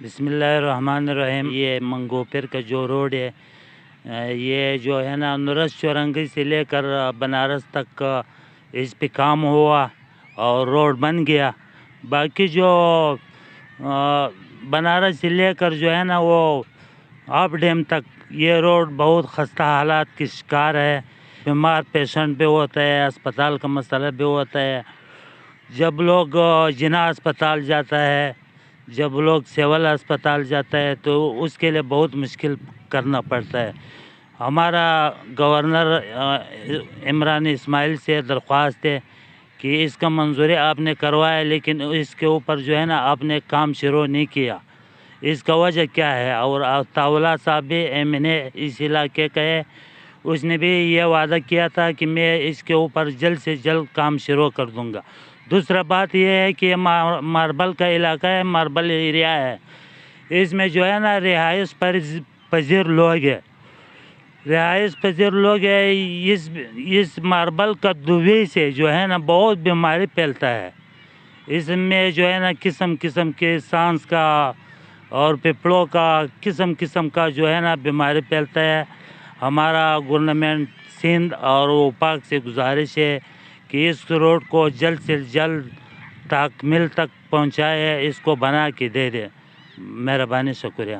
بسم اللہ الرحمن الرحیم۔ یہ منگھوپیر کا جو روڈ ہے، یہ جو ہے نا نورس چورنگی سے لے کر بنارس تک اس پہ کام ہوا اور روڈ بن گیا۔ باقی جو بنارس سے لے کر جو ہے نا وہ آپ ڈیم تک یہ روڈ بہت خستہ حالات کی شکار ہے۔ بیمار پیشنٹ بھی ہوتا ہے، اسپتال کا مسئلہ بھی ہوتا ہے۔ جب لوگ جنا اسپتال جاتا ہے، جب لوگ سول اسپتال جاتا ہے تو اس کے لیے بہت مشکل کرنا پڑتا ہے۔ ہمارا گورنر عمران اسماعیل سے درخواست ہے کہ اس کا منظوری آپ نے کروایا، لیکن اس کے اوپر جو ہے نا آپ نے کام شروع نہیں کیا۔ اس کا وجہ کیا ہے؟ اور طاولہ صاحب بھی اپنے اس علاقے کا ہے، اس نے بھی یہ وعدہ کیا تھا کہ میں اس کے اوپر جلد سے جلد کام شروع کر دوں گا۔ دوسرا بات یہ ہے کہ ماربل کا علاقہ ہے، ماربل ایریا ہے، اس میں جو ہے نا رہائش پذیر لوگ ہیں، رہائش پذیر لوگ ہیں۔ اس ماربل کا دبئی سے جو ہے نا بہت بیماری پھیلتا ہے۔ اس میں جو ہے نا قسم قسم کے سانس کا اور پھپھڑوں کا قسم کا جو ہے نا بیماری پھیلتا ہے۔ ہمارا گورنمنٹ سندھ اور وفاق سے گزارش ہے کہ اس روڈ کو جلد سے جلد تکمیل تک پہنچائے، اس کو بنا کے دے دے۔ مہربانی، شکریہ۔